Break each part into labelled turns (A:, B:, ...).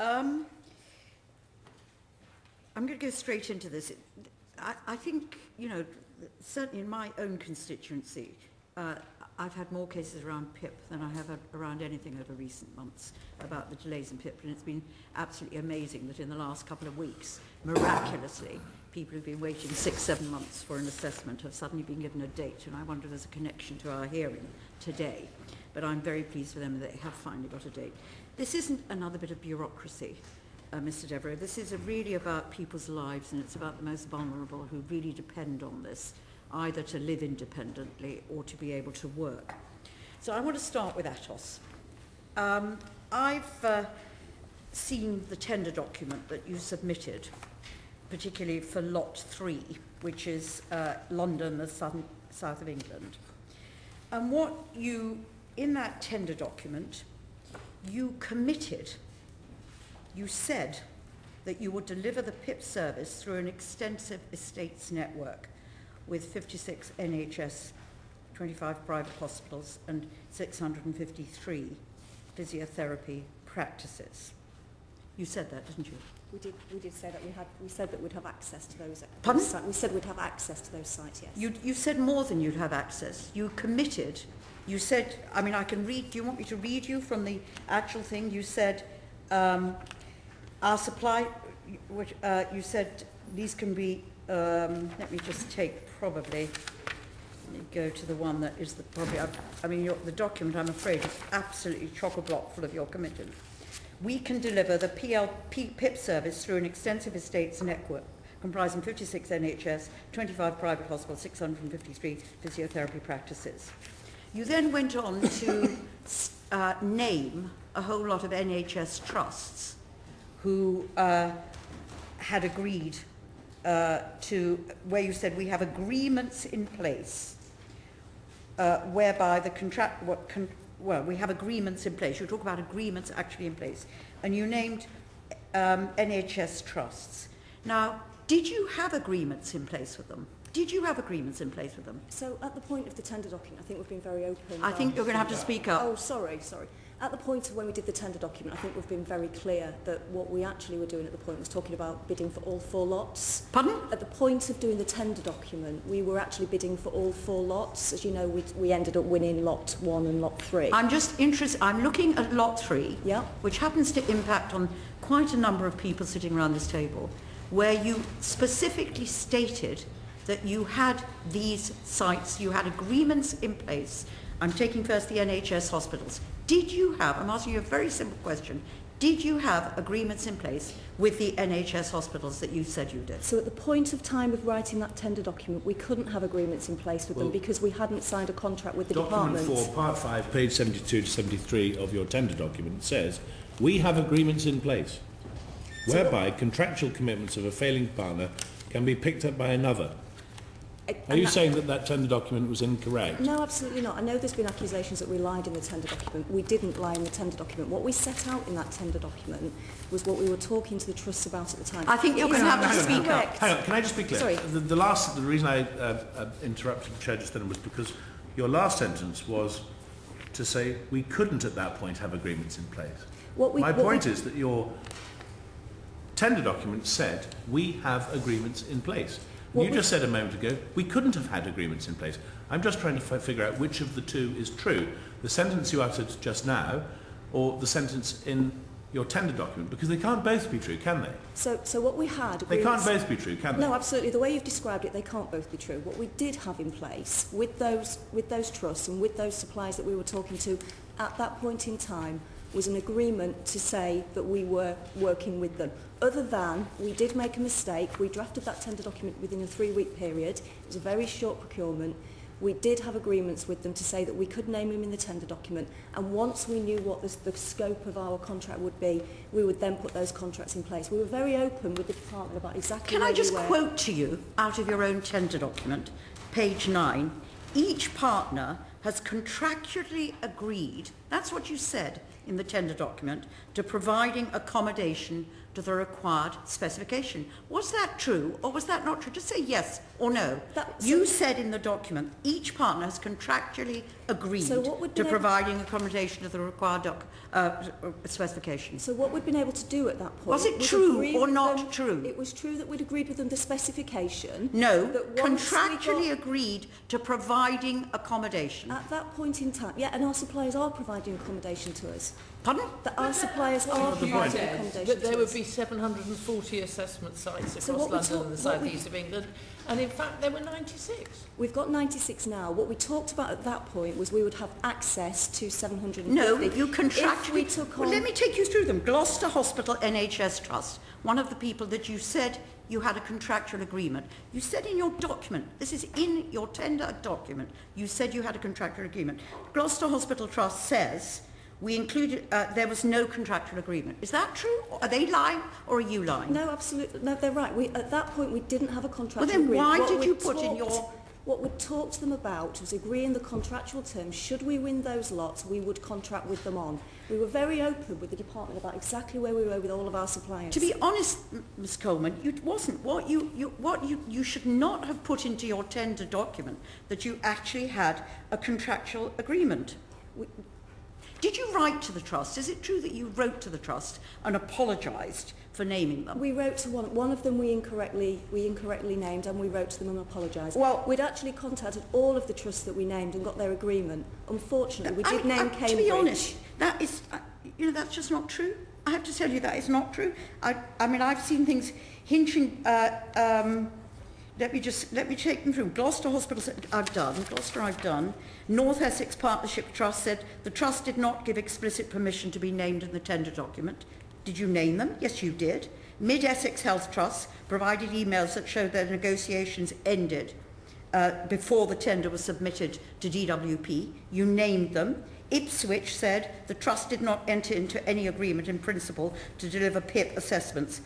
A: I'm going to go straight into this. I think, you know, certainly in my own constituency, I've had more cases around PIP than I have around anything over recent months about the delays in PIP, and it's been absolutely amazing that in the last couple of weeks, miraculously, people who've been waiting 6-7 months for an assessment have suddenly been given a date, and I wonder if there's a connection to our hearing today. But I'm very pleased for them that they have finally got a date. This isn't another bit of bureaucracy, Mr. Devereux. This is really about people's lives, and it's about the most vulnerable who really depend on this, either to live independently or to be able to work. So I want to start with Atos. I've seen the tender document that you submitted, particularly for Lot 3, which is London, the south of England. And what you, in that tender document, you committed, you said that you would deliver the PIP service through an extensive estates network with 56 NHS, 25 private hospitals and 653 physiotherapy practices. You said that, didn't you?
B: We did say that we said that we'd have access to those.
A: Pardon?
B: We said we'd have access to those sites, yes.
A: You said more than you'd have access. You committed. You said, I mean, I can read, do you want me to read you from the actual thing? You said, our supply, which, you said these can be, let me just take probably, let me go to the one that is the, probably, I mean, the document, I'm afraid, is absolutely chock-a-block full of your commitment. We can deliver the PIP service through an extensive estates network comprising 56 NHS, 25 private hospitals, 653 physiotherapy practices. You then went on to name a whole lot of NHS trusts who had agreed to, where you said we have agreements in place whereby the contract, well, we have agreements in place. You talk about agreements actually in place. And you named NHS trusts. Now, did you have agreements in place with them? Did you have agreements in place with them?
B: So at the point of the tender document, I think we've been very open.
A: I think you're going to have to speak up.
B: Oh, sorry. At the point of when we did the tender document, I think we've been very clear that what we actually were doing at the point was talking about bidding for all 4 lots.
A: Pardon?
B: At the point of doing the tender document, we were actually bidding for all 4 lots. As you know, we ended up winning Lot 1 and Lot 3.
A: I'm just interested, I'm looking at Lot 3,
B: yeah,
A: which happens to impact on quite a number of people sitting around this table, where you specifically stated that you had these sites, you had agreements in place. I'm taking first the NHS hospitals. Did you have, I'm asking you a very simple question, did you have agreements in place with the NHS hospitals that you said you did?
B: So at the point of time of writing that tender document, we couldn't have agreements in place with them because we hadn't signed a contract with the department.
C: Document 4, Part 5, page 72 to 73 of your tender document says, we have agreements in place whereby contractual commitments of a failing partner can be picked up by another. Are you saying that that tender document was incorrect?
B: No, absolutely not. I know there's been accusations that we lied in the tender document. We didn't lie in the tender document. What we set out in that tender document was what we were talking to the trusts about at the time.
A: I think you're going to have to speak up.
C: Hang on, can I just be clear?
B: Sorry.
C: The reason I interrupted the Chair just then was because your last sentence was to say we couldn't at that point have agreements in place. My point is that your tender document said we have agreements in place. You just said a moment ago, we couldn't have had agreements in place. I'm just trying to figure out which of the two is true. The sentence you uttered just now, or the sentence in your tender document, because they can't both be true, can they?
B: So what we had...
C: They can't both be true, can they?
B: No, absolutely. The way you've described it, they can't both be true. What we did have in place with those trusts and with those suppliers that we were talking to at that point in time was an agreement to say that we were working with them. Other than, we did make a mistake. We drafted that tender document within a 3-week period. It was a very short procurement. We did have agreements with them to say that we could name them in the tender document, and once we knew what the scope of our contract would be, we would then put those contracts in place. We were very open with the department about exactly
A: Can I just quote to you out of your own tender document, page 9, each partner has contractually agreed, that's what you said in the tender document, to providing accommodation to the required specification. Was that true or was that not true? Just say yes or no. You said in the document each partner has contractually agreed to providing accommodation to the required specification.
B: So what we'd been able to do at that point...
A: Was it true or not true?
B: It was true that we'd agreed with them the specification.
A: No, contractually agreed to providing accommodation.
B: At that point in time, yeah, and our suppliers are providing accommodation to us.
A: Pardon?
B: That our suppliers are providing accommodation
D: that there would be 740 assessment sites across London and the south east of England, and in fact there were 96.
B: We've got 96 now. What we talked about at that point was we would have access to 750.
A: No, you contractually...
B: We took on...
A: Well, let me take you through them. Gloucester Hospital NHS Trust, one of the people that you said you had a contractual agreement. You said in your document, this is in your tender document, you said you had a contractual agreement. Gloucester Hospital Trust says we included, there was no contractual agreement. Is that true? Are they lying or are you lying?
B: No, absolutely. No, they're right. At that point, we didn't have a contractual
A: agreement.
B: Well,
A: then why did you put in your...
B: What we talked to them about was agreeing the contractual terms. Should we win those lots, we would contract with them on. We were very open with the department about exactly where we were with all of our suppliers.
A: To be honest, Ms. Coleman, it wasn't what you should not have put into your tender document that you actually had a contractual agreement. Did you write to the trust? Is it true that you wrote to the trust and apologised for naming them?
B: We wrote to one of them we incorrectly named, and we wrote to them and apologised.
A: Well,
B: we'd actually contacted all of the trusts that we named and got their agreement. Unfortunately, we did name Cambridge.
A: To be honest, that is, that's just not true. I have to tell you that is not true. I mean, I've seen things hinging. Let me take them through. Gloucester Hospital, I've done. Gloucester, I've done. North Essex Partnership Trust said the trust did not give explicit permission to be named in the tender document. Did you name them? Yes, you did. Mid-Essex Health Trust provided emails that showed their negotiations ended before the tender was submitted to DWP. You named them. Ipswich said the trust did not enter into any agreement in principle to deliver PIP assessments.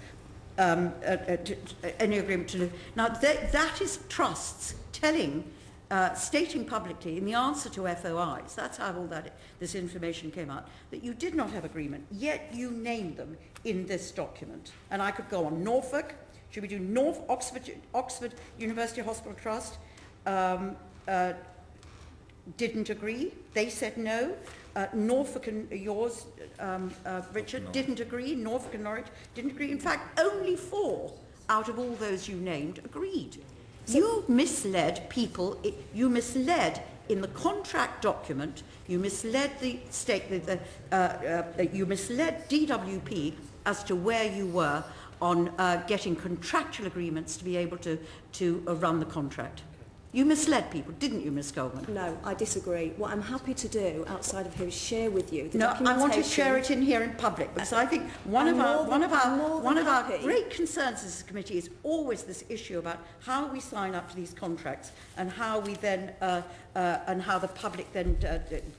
A: Any agreement to... Now, that is trusts stating publicly in the answer to FOIs, that's how all this information came out, that you did not have agreement, yet you named them in this document. And I could go on. Norfolk, should we do Oxford University Hospital Trust, didn't agree. They said no. Norfolk and yours, Richard, didn't agree. Norfolk and Norwich didn't agree. In fact, only 4 out of all those you named agreed. You misled people. You misled in the contract document. You misled the state. You misled DWP as to where you were on getting contractual agreements to be able to run the contract. You misled people, didn't you, Ms. Goldman?
B: No, I disagree. What I'm happy to do outside of here is share with you the documentation.
A: No, I want to share it in here in public because I think one of our great concerns as a committee is always this issue about how we sign up to these contracts and how we then and how the public then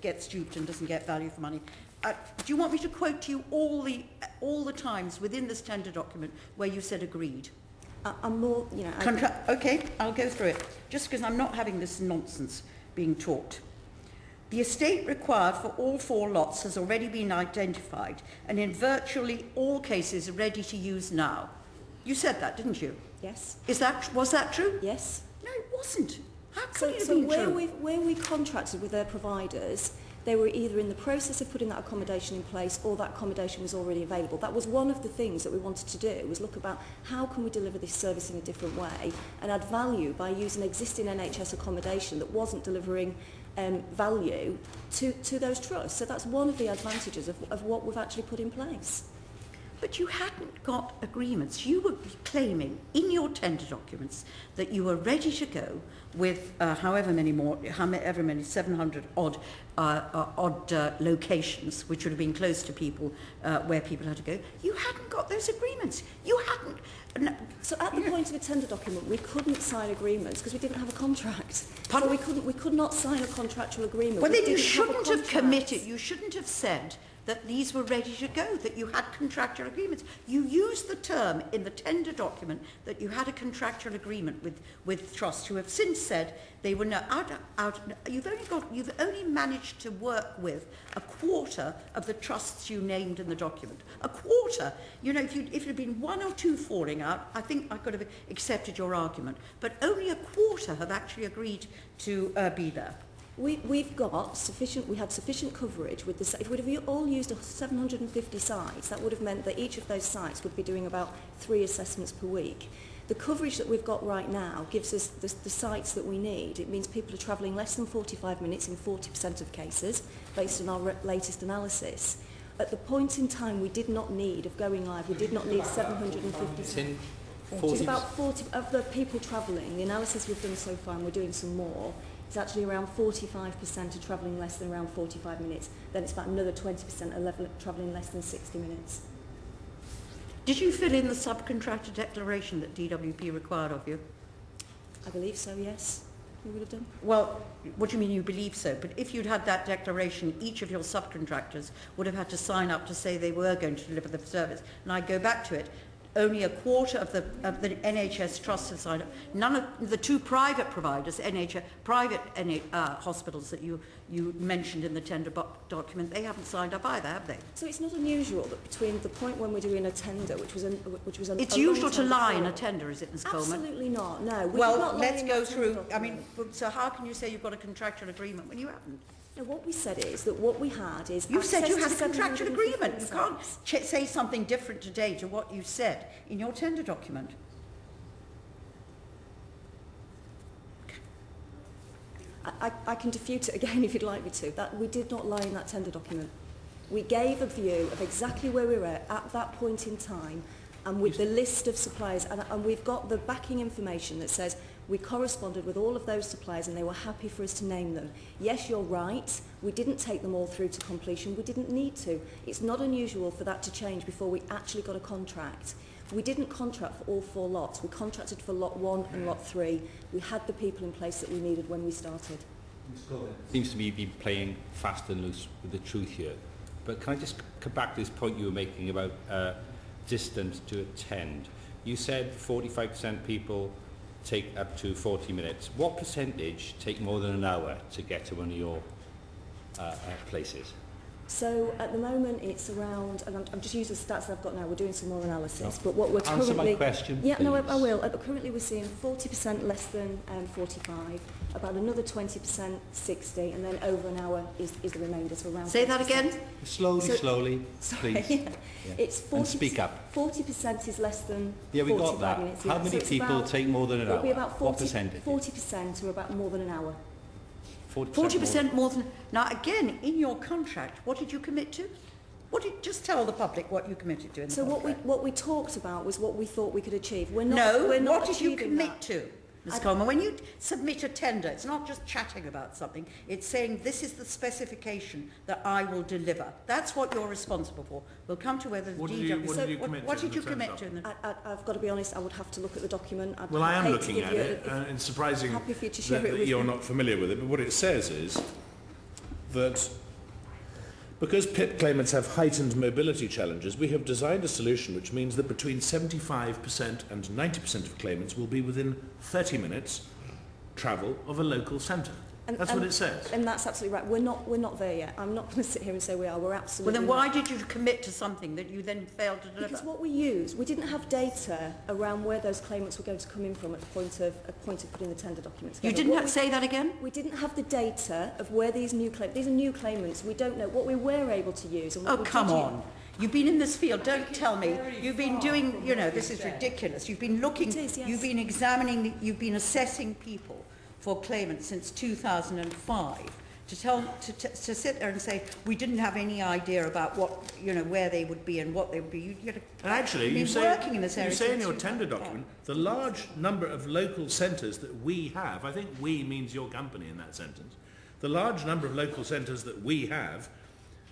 A: gets duped and doesn't get value for money. Do you want me to quote to you all the times within this tender document where you said agreed?
B: I'm more,
A: Okay, I'll go through it, just because I'm not having this nonsense being talked. The estate required for all 4 lots has already been identified and in virtually all cases ready to use now. You said that, didn't you?
B: Yes.
A: Was that true?
B: Yes.
A: No, it wasn't. How could it have been true?
B: Where we contracted with their providers, they were either in the process of putting that accommodation in place or that accommodation was already available. That was one of the things that we wanted to do, was look about how can we deliver this service in a different way and add value by using existing NHS accommodation that wasn't delivering value to those trusts. So that's one of the advantages of what we've actually put in place.
A: But you hadn't got agreements. You were claiming in your tender documents that you were ready to go with however many 700 odd locations, which would have been close to people where people had to go. You hadn't got those agreements. You hadn't. No,
B: so at the point of a tender document, we couldn't sign agreements because we didn't have a contract.
A: Pardon?
B: So we could not sign a contractual agreement.
A: Well, then you shouldn't have committed. You shouldn't have said that these were ready to go, that you had contractual agreements. You used the term in the tender document that you had a contractual agreement with trusts, who have since said they were you've only managed to work with a quarter of the trusts you named in the document. A quarter. You know, if it had been one or two falling out, I think I could have accepted your argument. But only a quarter have actually agreed to be there.
B: We've got sufficient, we had sufficient coverage with the, if we'd have all used 750 sites, that would have meant that each of those sites would be doing about 3 assessments per week. The coverage that we've got right now gives us the sites that we need. It means people are travelling less than 45 minutes in 40% of cases, based on our latest At the point in time we did not need of going live, we did not need 750 sites. It's about 40 of the people travelling. The analysis we've done so far, and we're doing some more, it's actually around 45% are travelling less than around 45 minutes. Then it's about another 20% are travelling less than 60 minutes.
A: Did you fill in the subcontractor declaration that DWP required of you?
B: I believe so, yes. We would have done.
A: Well, what do you mean you believe so? But if you'd had that declaration, each of your subcontractors would have had to sign up to say they were going to deliver the service. And I go back to it. Only a quarter of the NHS trusts have signed up. None of the 2 private providers, private hospitals that you mentioned in the tender document, they haven't signed up either, have they?
B: So it's not unusual that between the point when we're doing a tender, which was
A: it's usual to lie in a tender, is it, Ms. Coleman?
B: Absolutely not. No.
A: Well, let's go through. I mean, so how can you say you've got a contractual agreement when you haven't?
B: No, what we said is that what we had is...
A: You said you had a contractual agreement. You can't say something different today to what you said in your tender document.
B: I can defute it again if you'd like me to. That we did not lie in that tender document. We gave a view of exactly where we were at that point in time, and with the list of suppliers, and we've got the backing information that says we corresponded with all of those suppliers and they were happy for us to name them. Yes, you're right, we didn't take them all through to completion, we didn't need to. It's not unusual for that to change before we actually got a contract. We didn't contract for all 4 lots, we contracted for lot 1 and lot 3. We had the people in place that we needed when we started.
E: Seems to me you've been playing fast and loose with the truth here. But can I just come back to this point you were making about distance to attend? You said 45% people take up to 40 minutes. What percentage take more than an hour to get to one of your places?
B: So at the moment it's around, and I'm just using the stats that I've got now, we're doing some more analysis,
E: No.
B: but what we're
E: Answer
B: currently...
E: my question,
B: Yeah,
E: please.
B: no, I will. Currently we're seeing 40% less than 45, about another 20% 60, and then over an hour is the remainder, so around...
A: Say that again?
E: Slowly,
B: Sorry,
E: please.
B: yeah. It's 40,
E: And speak up.
B: 40% is less than 45
E: Yeah, we got that.
B: minutes.
E: How
B: yeah.
E: many
B: So
E: people
B: about,
E: take more than an
B: it'll
E: hour?
B: be about 40,
E: What percentage?
B: 40% or about more than an hour.
A: 40% more than... Now, again, in your contract, what did you commit to? Just tell the public what you committed to in the contract.
B: What we talked about was what we thought we could achieve. We're not,
A: No,
B: we're not
A: what did you
B: achieving
A: commit
B: that.
A: to, Ms. Coleman? When you submit a tender, it's not just chatting about something. It's saying this is the specification that I will deliver. That's what you're responsible for. We'll come to whether the
C: What did you commit to in the tender?
B: I've got to be honest, I would have to look at the document.
C: Well, I am looking at it, and it's surprising
B: happy for you to share it
C: that
B: with
C: you're
B: me.
C: not familiar with it, but what it says is that because PIP claimants have heightened mobility challenges, we have designed a solution which means that between 75% and 90% of claimants will be within 30 minutes travel of a local centre. That's what it says.
B: And that's absolutely right. We're not there yet. I'm not going to sit here and say we are. We're absolutely
A: Well, then why
B: not.
A: did you commit to something that you then failed to deliver?
B: Because what we used, we didn't have data around where those claimants were going to come in from at the point of putting the tender documents
A: You
B: together.
A: didn't have to say that again?
B: We didn't have the data of where these are new claimants. We don't know what we were able to use. And what
A: Oh,
B: we
A: come
B: did use.
A: on. You've been in this field. Don't tell me. You've been doing, this is ridiculous. You've been looking,
B: It is, yes.
A: you've been examining, you've been assessing people for claimants since 2005. To sit there and say we didn't have any idea about what where they would be and what they would be.
C: And actually, you
A: working in this area.
C: you say in your tender document, the large number of local centres that we have, I think we means your company in that sentence, the large number of local centres that we have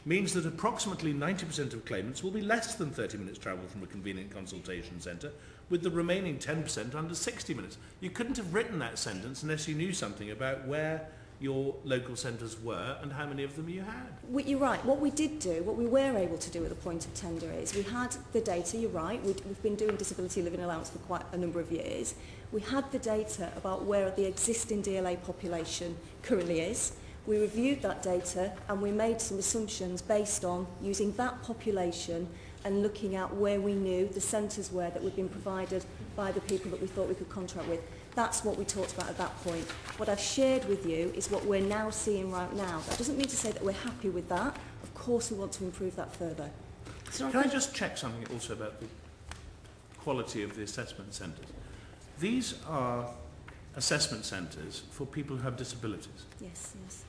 C: means that approximately 90% of claimants will be less than 30 minutes travel from a convenient consultation centre, with the remaining 10% under 60 minutes. You couldn't have written that sentence unless you knew something about where your local centres were and how many of them you had.
B: You're right. What we did do, what we were able to do at the point of tender is we had the data, you're right, we've been doing disability living allowance for quite a number of years. We had the data about where the existing DLA population currently is. We reviewed that data and we made some assumptions based on using that population and looking at where we knew the centres were that were being provided by the people that we thought we could contract with. That's what we talked about at that point. What I've shared with you is what we're now seeing right now. That doesn't mean to say that we're happy with that. Of course we want to improve that further.
C: Can I just check something also about the quality of the assessment centres? These are assessment centres for people who have disabilities.
B: Yes, yes.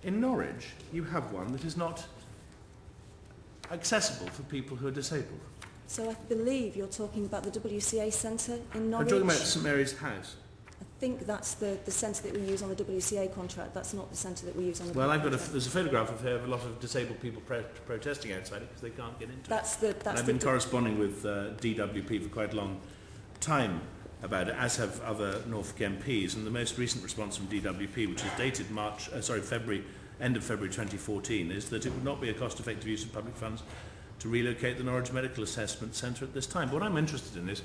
C: In Norwich, you have one that is not accessible for people who are disabled.
B: So I believe you're talking about the WCA centre in Norwich.
C: I'm talking about St Mary's House.
B: I think that's the centre that we use on the WCA contract. That's not the centre that we use on the
C: Well,
B: contract.
C: there's a photograph of here of a lot of disabled people protesting outside it because they can't get into it.
B: That's
C: I've been corresponding with DWP for quite a long time about it, as have other Norfolk MPs, and the most recent response from DWP, which is dated end of February 2014, is that it would not be a cost-effective use of public funds to relocate the Norwich Medical Assessment Centre at this time. But what I'm interested in is,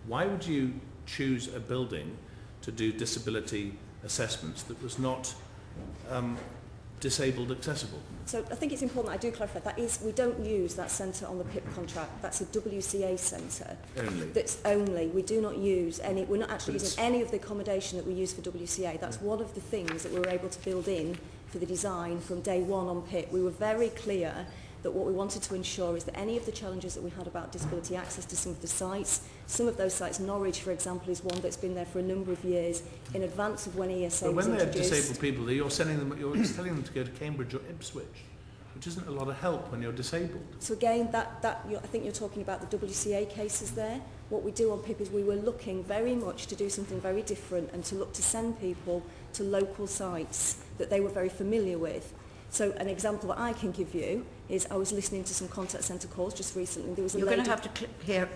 C: why would you choose a building to do disability assessments that was not disabled accessible?
B: So I think it's important that I do clarify that is, we don't use that centre on the PIP contract. That's a WCA centre.
C: Only?
B: That's only. We do not use any, we're not actually using any of the accommodation that we use for WCA. That's one of the things that we were able to build in for the design from day one on PIP. We were very clear that what we wanted to ensure is that any of the challenges that we had about disability access to some of the sites, some of those sites, Norwich, for example, is one that's been there for a number of years in advance of when ESA
C: but
B: was
C: when they're
B: introduced.
C: disabled people, you're telling them to go to Cambridge or Ipswich, which isn't a lot of help when you're disabled.
B: So again, I think you're talking about the WCA cases there. What we do on PIP is we were looking very much to do something very different and to look to send people to local sites that they were very familiar with. So an example that I can give you is I was listening to some contact centre calls just recently. There was a
A: You're
B: lady...
A: going to have to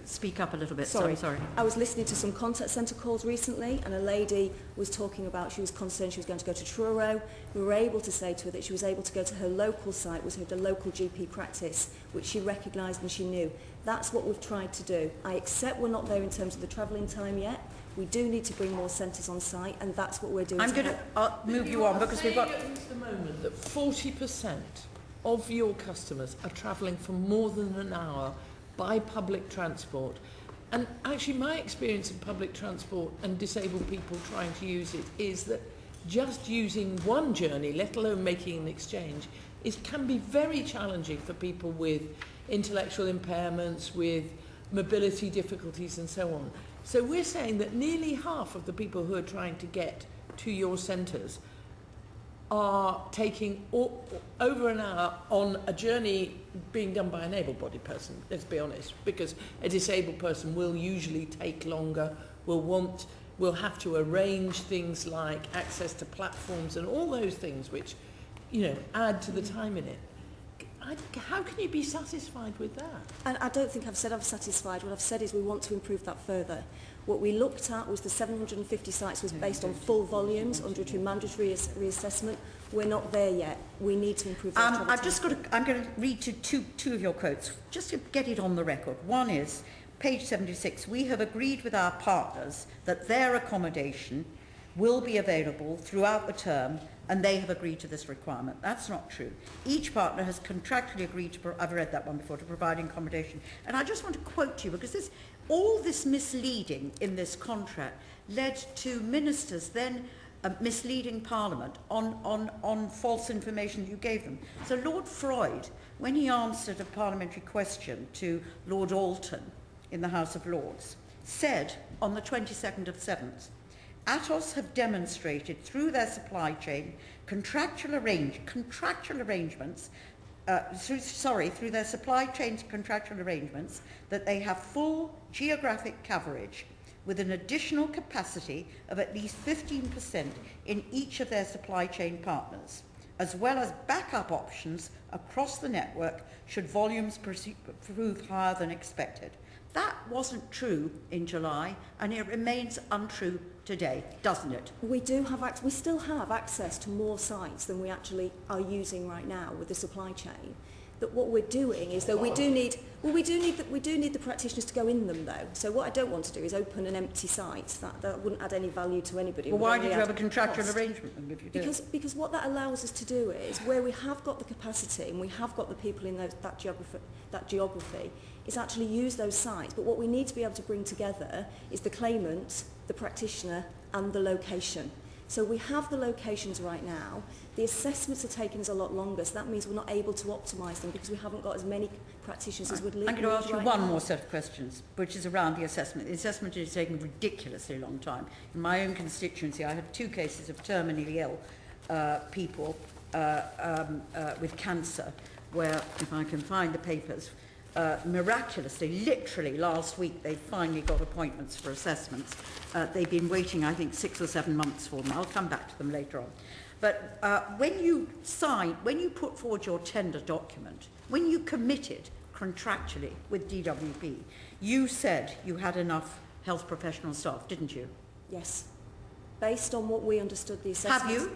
A: speak up a little bit.
B: Sorry.
A: Sorry.
B: I was listening to some contact centre calls recently and a lady was talking about, she was concerned she was going to go to Truro. We were able to say to her that she was able to go to her local site, was her local GP practice, which she recognised and she knew. That's what we've tried to do. I accept we're not there in terms of the travelling time yet. We do need to bring more centres on site, and that's what we're doing.
A: I'm going to move you on because we've got...
D: At the moment that 40% of your customers are travelling for more than an hour by public transport. And actually my experience in public transport and disabled people trying to use it is that just using one journey, let alone making an exchange, can be very challenging for people with intellectual impairments, with mobility difficulties and so on. So we're saying that nearly half of the people who are trying to get to your centres are taking over an hour on a journey being done by an able-bodied person, let's be honest, because a disabled person will usually take longer, will have to arrange things like access to platforms and all those things which, add to the time in it. How can you be satisfied with that?
B: And I don't think I've said I'm satisfied. What I've said is we want to improve that further. What we looked at was the 750 sites was based on full volumes under a mandatory reassessment. We're not there yet. We need to improve that.
A: I'm going to read two of your quotes, just to get it on the record. One is, page 76, we have agreed with our partners that their accommodation will be available throughout the term and they have agreed to this requirement. That's not true. Each partner has contractually agreed to, I've read that one before, to provide accommodation. And I just want to quote you because all this misleading in this contract led to ministers then misleading Parliament on false information you gave them. So Lord Freud, when he answered a parliamentary question to Lord Alton in the House of Lords, said on the 22nd of 7th, Atos have demonstrated through their supply chain contractual arrangements that they have full geographic coverage with an additional capacity of at least 15% in each of their supply chain partners. as well as backup options across the network should volumes prove higher than expected. That wasn't true in July, and it remains untrue today, doesn't it?
B: We still have access to more sites than we actually are using right now with the supply chain. That what we're doing is that we do need the practitioners to go in them though. So what I don't want to do is open an empty site. That wouldn't add any value to anybody.
A: Well, why did you have a contractual arrangement then if you did?
B: Because what that allows us to do is, where we have got the capacity and we have got the people in that geography, is actually use those sites. But what we need to be able to bring together is the claimant, the practitioner and the location. So we have the locations right now. The assessments are taking us a lot longer, so that means we're not able to optimise them because we haven't got as many practitioners as would live.
A: I'm going to ask you one more set of questions, which is around the assessment. The assessment is taking a ridiculously long time. In my own constituency, I had 2 cases of terminally ill people with cancer, where, if I can find the papers, miraculously, literally last week, they finally got appointments for assessments. They've been waiting, I think, 6 or 7 months for them. I'll come back to them later on. But when you put forward your tender document, when you committed contractually with DWP, you said you had enough health professional staff, didn't you?
B: Yes. Based on what we understood the assessment.
A: Have you?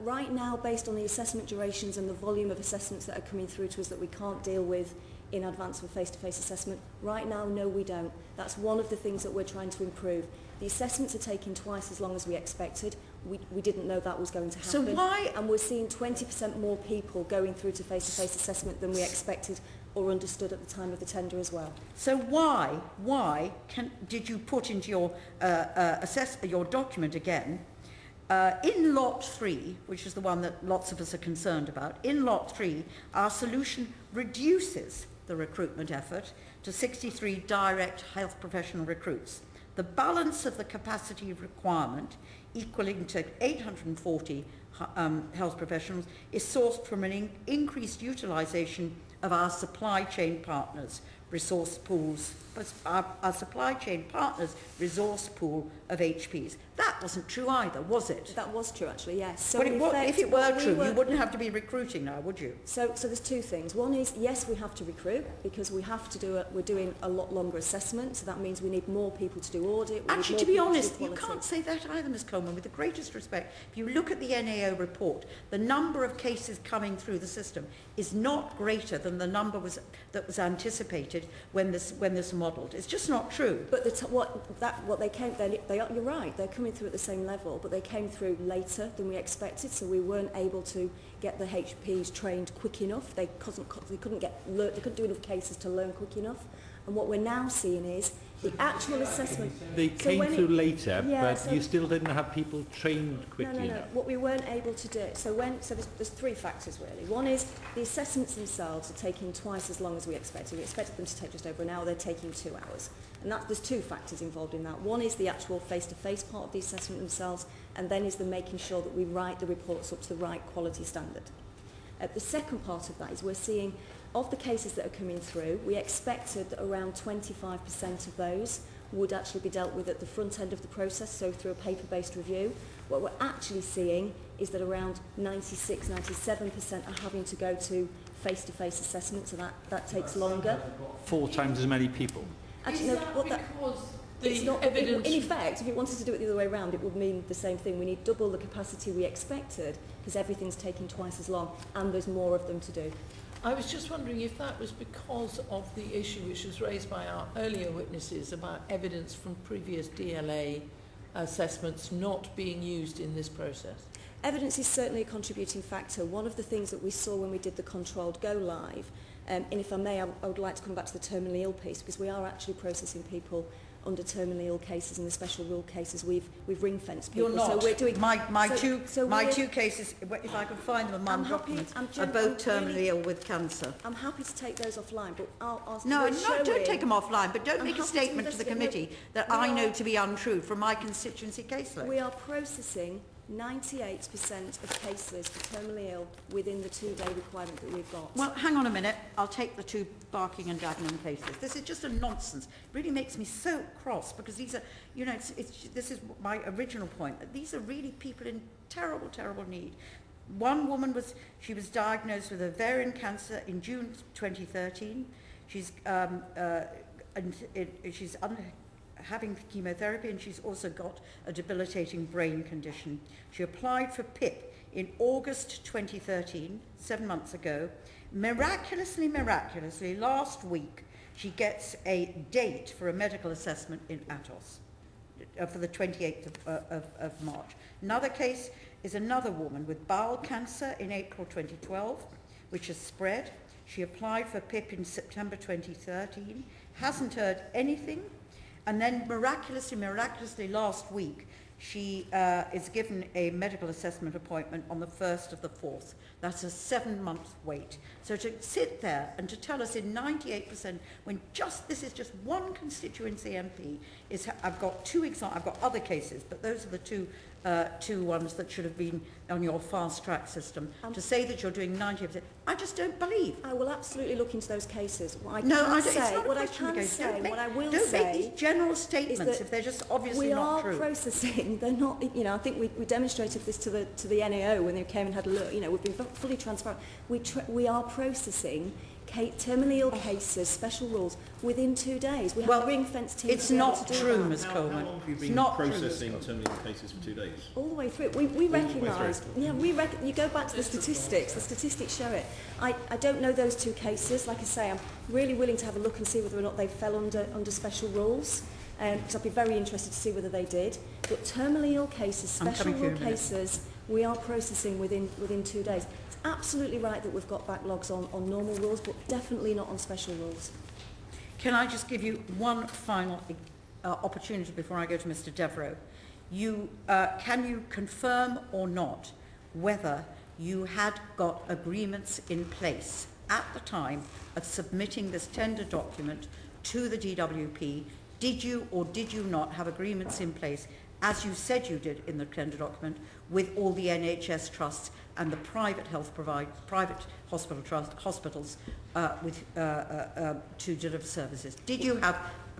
B: Right now, based on the assessment durations and the volume of assessments that are coming through to us that we can't deal with in advance of a face-to-face assessment, right now, no, we don't. That's one of the things that we're trying to improve. The assessments are taking twice as long as we expected. We didn't know that was going to happen.
A: So why?
B: And we're seeing 20% more people going through to face-to-face assessment than we expected or understood at the time of the tender as well.
A: So why did you put into your your document again, in Lot 3, which is the one that lots of us are concerned about, in Lot 3, our solution reduces the recruitment effort to 63 direct health professional recruits. The balance of the capacity requirement, equaling to 840 health professionals, is sourced from an increased utilisation of our supply chain partners' resource pools, our supply chain partners' resource pool of HPs. That wasn't true either, was it?
B: That was true, actually, yes. So
A: but if it were true, you wouldn't have to be recruiting now, would you?
B: So there's 2 things. One is, yes, we have to recruit because we have to we're doing a lot longer assessment, so that means we need more people to do audit.
A: Actually, to be honest, you can't say that either, Ms Coleman, with the greatest respect. If you look at the NAO report, the number of cases coming through the system is not greater than the number that was anticipated when this modelled. It's just not true.
B: But what they came, you're right, they're coming through at the same level, but they came through later than we expected, so we weren't able to get the HPs trained quick enough. They couldn't do enough cases to learn quick enough. And what we're now seeing is the actual assessment.
E: They came through later, but you still didn't have people trained quickly enough.
B: What we weren't able to do. So there's 3 factors really. One is the assessments themselves are taking twice as long as we expected. We expected them to take just over an hour. They're taking 2 hours, and there's 2 factors involved in that. One is the actual face-to-face part of the assessment themselves, and then is the making sure that we write the reports up to the right quality standard. The second part of that is we're seeing, of the cases that are coming through, we expected that around 25% of those would actually be dealt with at the front end of the process, so through a paper-based review. What we're actually seeing is that around 96-97% are having to go to face-to-face assessment, so that takes longer.
E: 4 times as many people.
D: Actually, is that because the evidence...
B: In effect, if you wanted to do it the other way around, it would mean the same thing. We need double the capacity we expected because everything's taking twice as long and there's more of them to do.
D: I was just wondering if that was because of the issue which was raised by our earlier witnesses about evidence from previous DLA assessments not being used in this process.
B: Evidence is certainly a contributing factor. One of the things that we saw when we did the controlled go live, and if I may, I would like to come back to the terminally ill piece because we are actually processing people under terminally ill cases and the special rule cases. We've ring-fenced people.
A: You're not.
B: So we're doing
A: my 2 cases, if I can find them on my documents, are both terminally ill with cancer.
B: I'm happy to take those offline, but
A: don't take them offline, but don't make a statement to the committee that I know to be untrue from my constituency caseload.
B: We are processing 98% of cases for terminally ill within the 2-day requirement that we've got.
A: Well, hang on a minute. I'll take the 2 Barking and Dagenham cases. This is just a nonsense. It really makes me so cross because these are, this is my original point. These are really people in terrible, terrible need. One woman was diagnosed with ovarian cancer in June 2013. She's having chemotherapy, and she's also got a debilitating brain condition. She applied for PIP in August 2013, 7 months ago. Miraculously, last week, she gets a date for a medical assessment in Atos for the 28th of March. Another case is another woman with bowel cancer in April 2012, which has spread. She applied for PIP in September 2013, hasn't heard anything, and then miraculously last week, she is given a medical assessment appointment on the 1st of the 4th. That's a 7-month wait. So to sit there and to tell us in 98%, when this is just one constituency MP, I've got I've got other cases, but those are the two ones that should have been on your fast track system. To say that you're doing 98%, I just don't believe.
B: I will absolutely look into those cases.
A: Don't make these general statements if they're just obviously not true.
B: We are processing. They're not. I think we demonstrated this to the NAO when they came and had a look. We've been fully transparent. We are processing terminally ill cases, special rules, within 2 days. We have a ring-fenced team.
A: It's not true, Ms. Coleman.
C: How long have you been processing terminally ill cases for 2 days?
B: All the way through. We recognise. Yeah, you go back to the statistics. The statistics show it. I don't know those 2 cases. Like I say, I'm really willing to have a look and see whether or not they fell under special rules. Because I'd be very interested to see whether they did. But terminally ill cases, special rule cases, we are processing within 2 days. It's absolutely right that we've got backlogs on normal rules, but definitely not on special rules.
A: Can I just give you one final opportunity before I go to Mr. Devereux? Can you confirm or not whether you had got agreements in place at the time of submitting this tender document to the DWP? Did you or did you not have agreements in place, as you said you did in the tender document, with all the NHS trusts and the private hospitals to deliver services? Did you have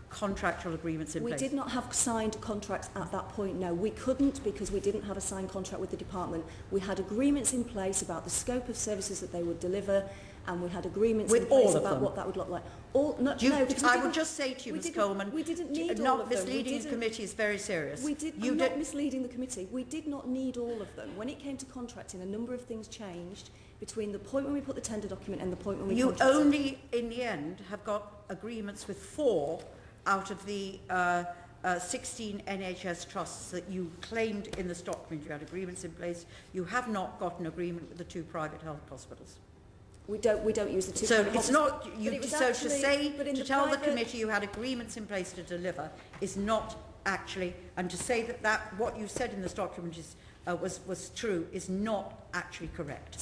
A: contractual agreements in place?
B: We did not have signed contracts at that point, no. We couldn't, because we didn't have a signed contract with the department. We had agreements in place about the scope of services that they would deliver, and we had agreements in place about what that would look like.
A: I would just say to you, Ms. Coleman,
B: we didn't need all of them.
A: Not misleading the committee is very serious.
B: I'm not misleading the committee. We did not need all of them. When it came to contracting, a number of things changed between the point when we put the tender document and the point when we contracted.
A: You only, in the end, have got agreements with 4 out of the 16 NHS trusts that you claimed in this document. You had agreements in place. You have not got an agreement with the 2 private health hospitals.
B: We don't use the 2
A: so
B: private
A: it's
B: hospitals.
A: Not to tell the committee you had agreements in place to deliver is not actually, and to say that what you said in this document was true is not actually correct.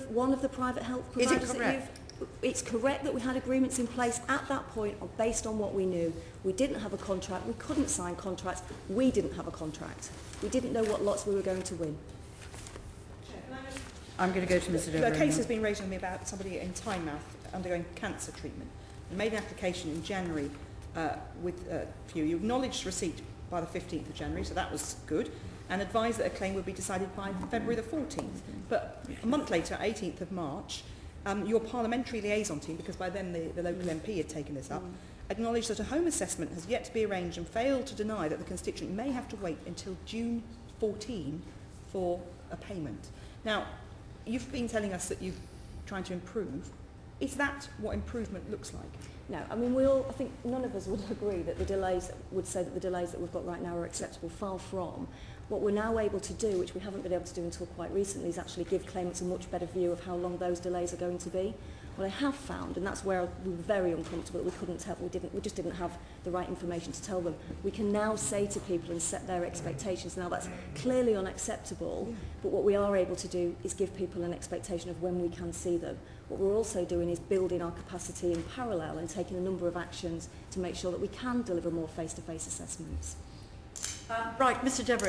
B: One of the private health providers.
A: Is it correct?
B: It's correct that we had agreements in place at that point based on what we knew. We didn't have a contract. We couldn't sign contracts. We didn't have a contract. We didn't know what lots we were going to win.
A: I'm going to go to Mr. Devereux.
F: A case has been raised on me about somebody in Tynemouth undergoing cancer treatment. We made an application in January for you. You acknowledged receipt by the 15th of January, so that was good, and advised that a claim would be decided by February the 14th. But a month later, 18th of March, your parliamentary liaison team, because by then the local MP had taken this up, acknowledged that a home assessment has yet to be arranged and failed to deny that the constituent may have to wait until June 14 for a payment. Now, you've been telling us that you're trying to improve. Is that what improvement looks like?
B: No, I mean, I think none of us would agree that the delays that we've got right now are acceptable, far from. What we're now able to do, which we haven't been able to do until quite recently, is actually give claimants a much better view of how long those delays are going to be. What I have found, and that's where we were very uncomfortable, that we couldn't tell, we just didn't have the right information to tell them. We can now say to people and set their expectations. Now that's clearly unacceptable, but what we are able to do is give people an expectation of when we can see them. What we're also doing is building our capacity in parallel and taking a number of actions to make sure that we can deliver more face-to-face assessments.
A: Right, Mr. Devereux.